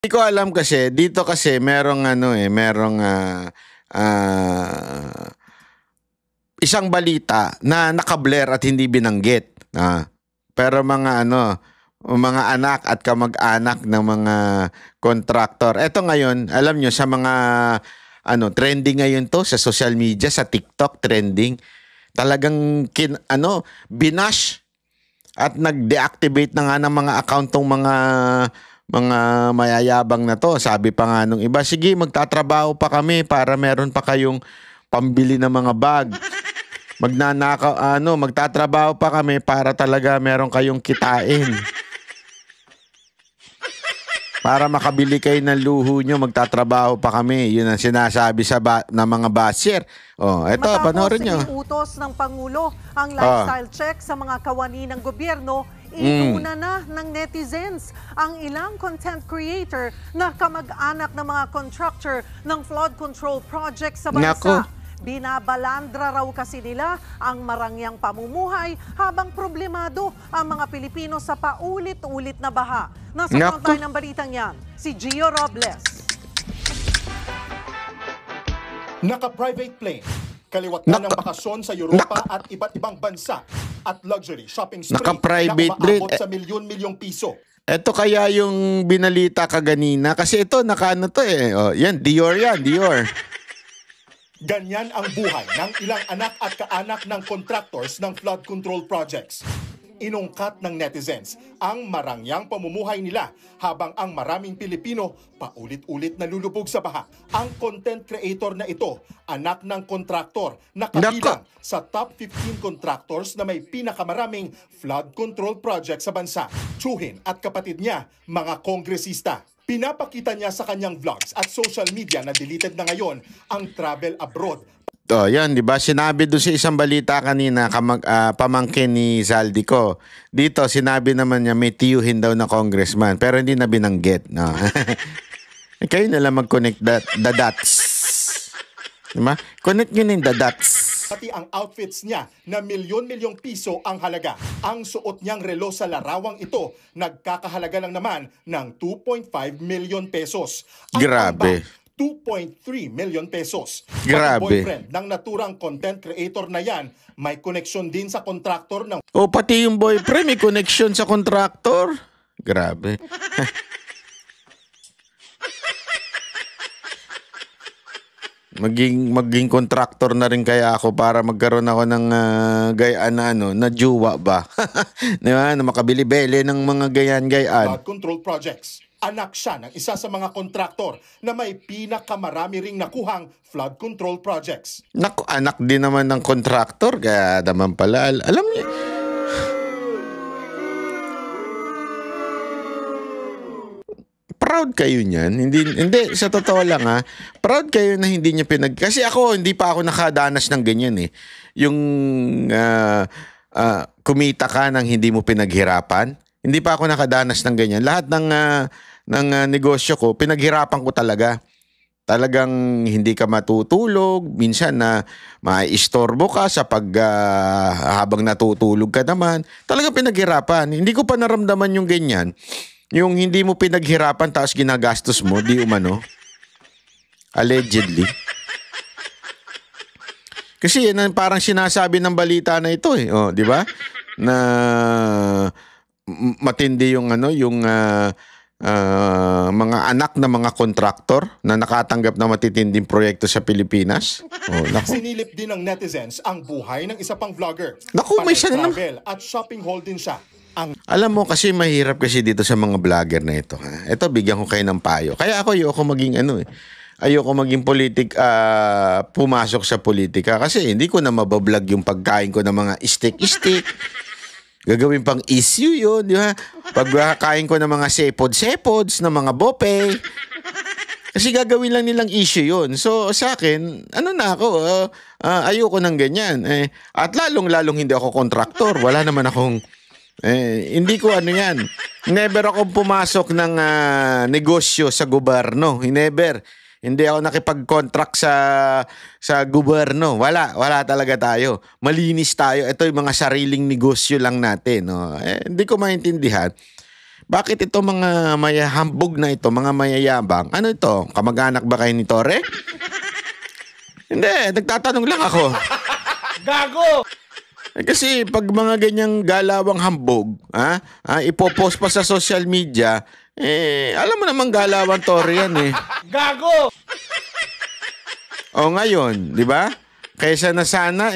Hindi ko alam kasi, dito kasi merong ano eh, merong isang balita na nakablur at hindi binanggit. Pero mga mga anak at kamag-anak ng mga contractor. Eto ngayon, alam nyo, sa mga trending ngayon to sa social media, sa TikTok trending, talagang binash at nag-deactivate na nga ng mga account tong mga mayayabang na to. Sabi pa nga nung iba, sige, magtatrabaho pa kami para meron pa kayong pambili ng mga bag. Magtatrabaho pa kami para talaga meron kayong kitain. Para makabili kayo ng luho nyo, magtatrabaho pa kami. Yun ang sinasabi ng mga basher. Eto, panoorin nyo. Matapos utos ng Pangulo ang lifestyle check sa mga kawani ng gobyerno, inuna na ng netizens ang ilang content creator na kamag-anak ng mga contractor ng flood control project sa bansa. Binabalandra raw kasi nila ang marangyang pamumuhay habang problemado ang mga Pilipino sa paulit-ulit na baha. Nasa frontline ng balitang yan, si Gio Robles. Naka-private plane, kaliwat na ng bakasyon sa Europa at iba't ibang bansa at luxury shopping spree na umaabot sa milyon-milyong piso. Ito kaya yung binalita kaganina kasi ito nakaano to eh. Yan, Dior yan, Dior. Ganyan ang buhay ng ilang anak at kaanak ng contractors ng flood control projects. Inungkat ng netizens ang marangyang pamumuhay nila habang ang maraming Pilipino paulit-ulit nalulubog sa baha. Ang content creator na ito, anak ng kontraktor na kabilang sa top 15 contractors na may pinakamaraming flood control project sa bansa. Tsuhin at kapatid niya, mga kongresista. Pinapakita niya sa kanyang vlogs at social media na deleted na ngayon ang travel abroad. Yan, di ba? Sinabi doon sa isang balita kanina, pamangkin ni Zaldico. Dito, sinabi naman niya may tiyuhin daw na congressman, pero hindi na binanggit. No? Kayo na lang mag-connect the dots. Diba? Connect nyo na yung the dots. Pati ang outfits niya na milyon-milyong piso ang halaga. Ang suot niyang relo sa larawang ito, nagkakahalaga lang naman ng 2.5 million pesos. Ang grabe. 2.3 million pesos. Grabe. Pati boyfriend ng naturang content creator na yan, may connection din sa kontraktor ng... Pati yung boyfriend may connection sa kontraktor. Grabe. Maging contractor na rin kaya ako para magkaroon ako ng gayaan na jowa ba? Di ba? Na makabili-bili ng mga gayan-gayan. Flood control projects. Anak siya ng isa sa mga kontraktor na may pinakamarami ring nakuhang flood control projects. Naku, anak din naman ng kontraktor, kaya naman pala, alam niyo, proud kayo niyan. Hindi, sa totoo lang proud kayo na hindi niya kasi ako, hindi pa ako nakadanas ng ganyan eh. Yung kumita ka nang hindi mo pinaghirapan, hindi pa ako nakadanas ng ganyan. Lahat ng negosyo ko, pinaghirapan ko talaga. Talagang hindi ka matutulog, minsan na maistorbo ka sa habang natutulog ka naman. Talagang pinaghirapan. Hindi ko pa naramdaman yung ganyan. Yung hindi mo pinaghirapan tapos ginagastos mo, di umano. Allegedly. Kasi yan ang parang sinasabi ng balita na ito eh, di ba? Na matindi yung mga anak na mga kontraktor na nakatanggap na matitinding proyekto sa Pilipinas. Sinilip din ng netizens ang buhay ng isa pang vlogger. Naku, may siya na travel at shopping haul din siya. Alam mo kasi mahirap kasi dito sa mga vlogger na ito. Ito, bigyan ko kayo ng payo. Kaya ako ayoko maging ayoko maging pumasok sa politika kasi hindi ko na mabablog yung pagkain ko ng mga steak. Gagawin pang issue yun, di ba? Pagkakain ko ng mga sepods, ng mga bope. Kasi gagawin lang nilang issue yun. So sa akin, ayoko ng ganyan. At lalong-lalong hindi ako kontraktor. Wala naman akong, hindi ko yan. Never akong pumasok ng negosyo sa gobyerno. Never. Hindi ako nakipag-contract sa gobyerno. Wala talaga tayo. Malinis tayo. Ito yung mga sariling negosyo lang natin. No? Hindi ko maintindihan. Bakit ito mga mayahambog na ito, mga mayayabang? Ano ito? Kamag-anak ba kayo ni Torre? Hindi, nagtatanong lang ako. Gago! Kasi pag mga ganyang galawang hambog, ipopost pa sa social media, alam mo naman galawang Torre yan eh. Gago! O ngayon, di ba? Kaysa na sana,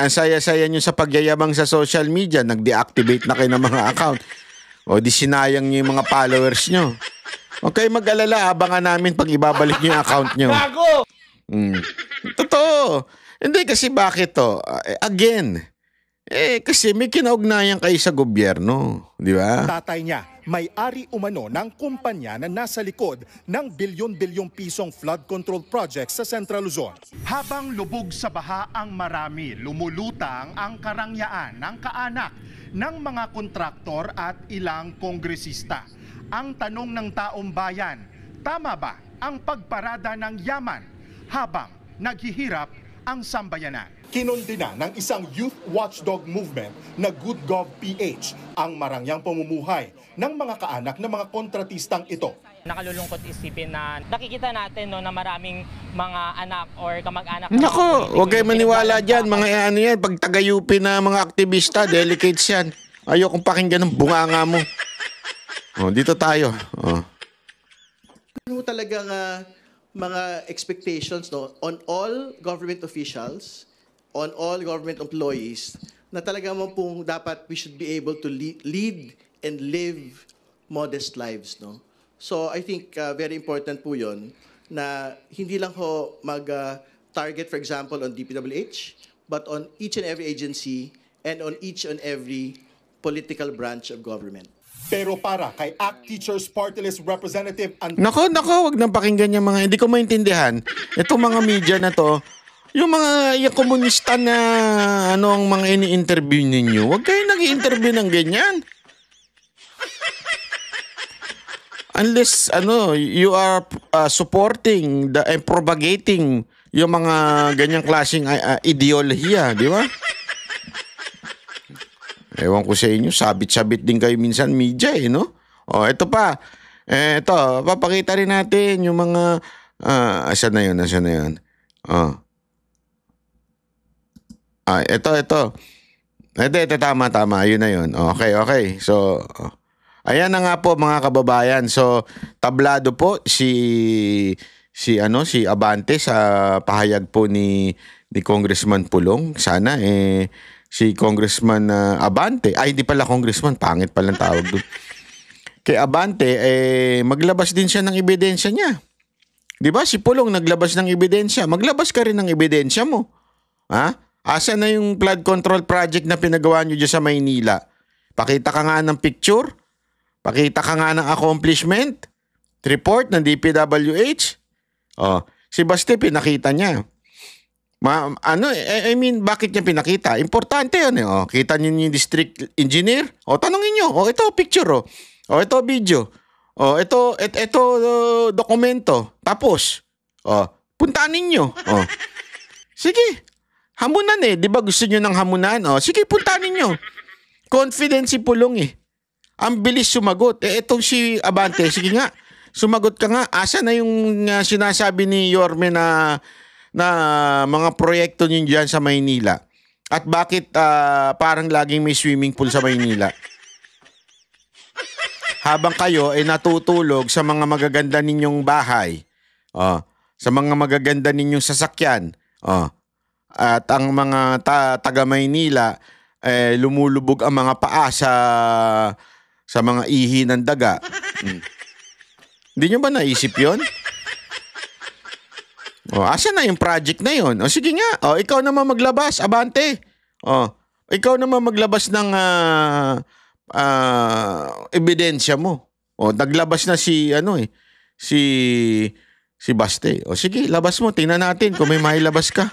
ang saya-saya nyo sa pagyayabang sa social media, nag-deactivate na kayo ng mga account. O di sinayang nyo yung mga followers nyo. Okay, mag-alala, abangan namin pag ibabalik nyo yung account nyo. Gago! Totoo. Hindi kasi bakit to? Again, kasi may kinaugnayan kayo sa gobyerno, di ba? Tatay niya, may-ari umano ng kumpanya na nasa likod ng bilyon-bilyong pisong flood control project sa Central Luzon. Habang lubog sa baha ang marami, lumulutang ang karangyaan ng kaanak ng mga kontraktor at ilang kongresista. Ang tanong ng taong bayan, tama ba ang pagparada ng yaman habang naghihirap ang sambayanan? Kinundina ng isang youth watchdog movement na Good Gov PH ang marangyang pamumuhay ng mga kaanak ng mga kontratistang ito. Nakalulungkot isipin na nakikita natin na maraming mga anak or kamag-anak. Nako, huwag kayo maniwala dyan. Mga ano yan, pag taga-UP na mga aktivista, delicates yan. Ayokong pakinggan ng bunganga mo. Dito tayo. Ano talagang mga expectations on all government officials, on all government employees, na talaga mo pong dapat we should be able to lead and live modest lives. So I think very important po yun na hindi lang ho mag-target, for example, on DPWH, but on each and every agency and on each and every political branch of government. Pero para kay ACT Teachers Party List Representative Nako, wag nang pakinggan yung mga, hindi ko maintindihan. Itong mga media na to, yung mga komunista na ang mga ini-interview ninyo, wag kayo nag-i-interview ng ganyan. Unless you are supporting and propagating yung mga ganyang klaseng ideolohiya, di ba? Ewan ko sa inyo, sabit-sabit din kayo minsan media no? Ito pa. Ito, papakita rin natin yung mga asan na yun. Ito. Ito, tama. Yun na yun. Okay. So, ayan na nga po mga kababayan. So, tablado po si Abante sa pahayag po ni Congressman Pulong. Sana si Congressman Abante, hindi pala Congressman, pangit palang tawag doon. Kay Abante, maglabas din siya ng ebidensya niya. Di ba? Si Pulong naglabas ng ebidensya. Maglabas ka rin ng ebidensya mo. Asa na yung flood control project na pinagawa nyo dyan sa Maynila? Pakita ka nga ng picture. Pakita ka nga ng accomplishment. Report ng DPWH. Si Baste, pinakita niya. Bakit niya pinakita? Importante yun kita niyo yung district engineer. Tanongin niyo. Ito picture. Ito video. Ito dokumento. Tapos, puntaan ninyo. Sige. Hamunan di ba gusto niyo ng hamunan? Sige, puntaan ninyo. Confident si Pulong Ang bilis sumagot. Itong si Abante, sige nga. Sumagot ka nga. Asa na yung sinasabi ni Yorme na mga proyekto niyo dyan sa Maynila? At bakit parang laging may swimming pool sa Maynila? Habang kayo ay natutulog sa mga magaganda ninyong bahay, sa mga magaganda ninyong sasakyan, at ang mga taga Maynila, lumulubog ang mga paa sa mga ihi ng daga. Hindi nyo ba naisip yun? Asa na yung project na yun? Sige nga. Ikaw naman maglabas, Abante. Ikaw naman maglabas ng ebidensya mo. Naglabas na si Baste. Sige, labas mo. Tingnan natin kung may mailabas ka.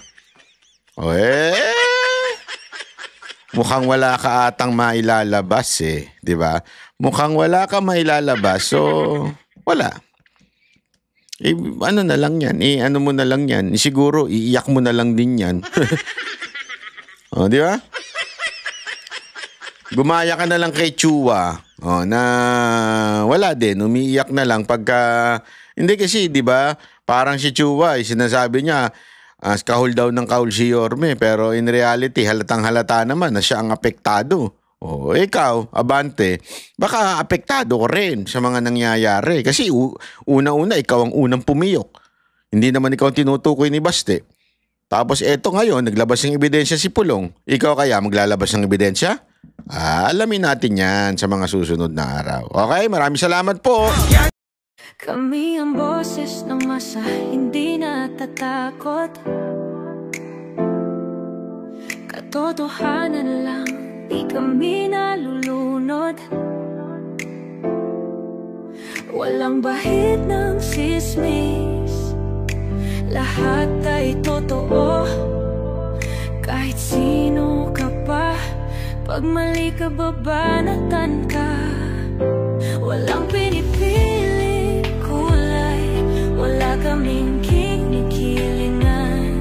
Mukhang wala ka atang mailalabas di ba? Mukhang wala ka mailalabas. So, wala. Ano na lang yan? Ano mo na lang yan? Siguro, iiyak mo na lang din yan. Di ba? Gumaya ka na lang kay Chua. Oh, na wala din, umiiyak na lang pagka hindi kasi 'di ba? Parang si Chua, sinasabi niya kahul daw ng kahul si Yorme, pero in reality halatang halata naman na siya ang apektado. Oh, ikaw, Abante, baka apektado ko rin sa mga nangyayari kasi una-una ikaw ang unang pumiyok. Hindi naman ikaw tinutukoy ni Baste. Tapos eto ngayon, naglabas ng ebidensya si Pulong. Ikaw kaya maglalabas ng ebidensya? Alamin natin yan sa mga susunod na araw. Okay, maraming salamat po. Kami ang boses ng masa, hindi natatakot. Katotohanan lang, di kami nalulunod. Walang bahid ng sismis, lahat ay totoo. Kahit sino ka pa, pag mali ka babanatan ka. Walang pinipiling kulay, wala kaming kinikilingan.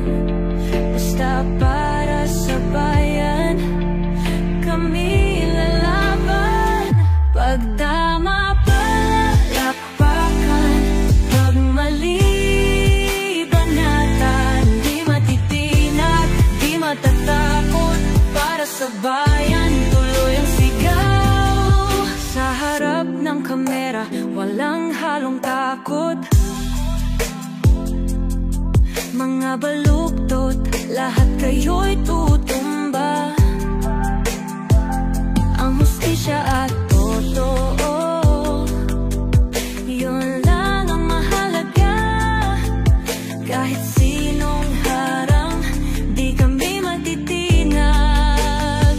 Basta para sa bayan, kami lalaban. Pagdama palakpakan, pag mali banatan. Di matitinag, di matatakot, para sa bayan tuloy ang sigaw. Sa harap ng kamera, walang halong takot. Mga baluktot, lahat kayo'y tutumba. Ang hustisya at totoo, yun lang ang mahalaga. Kahit sinong harang, di kami matitinag.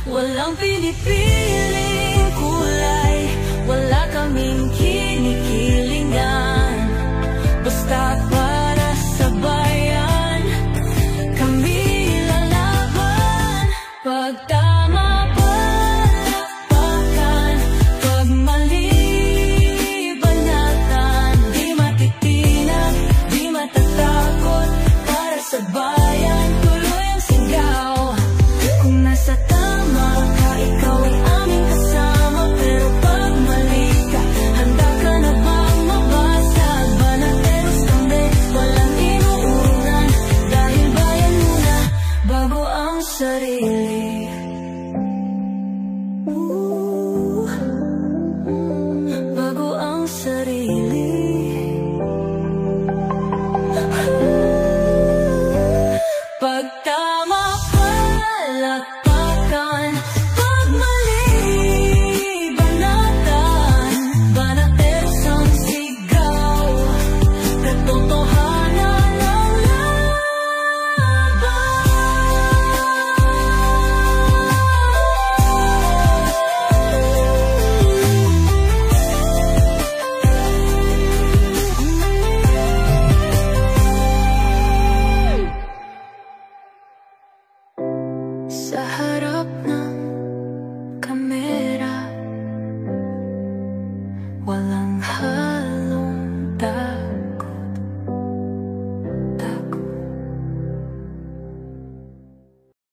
Walang pinipiling kulay, wala kaming kinikilingan. Basta para sa bayan, kami lalaban. Pag tama palakpakan, pag mali banatan. Di matitinag, di matatakot, para sa bayan tuloy ang sigaw. Kung nasa tama ka, ikaw ay aming kasama. Pero pag mali ka, handa ka na bang mabasag? Banateros kami, walang inuurungan. Dahil bayan muna, bago ang sarili. Bago ang sarili. Pag tama palakpakan, pag mali banatan. Banateros ang sigaw, katotohanan ang laban. Sa harap ng kamera, walang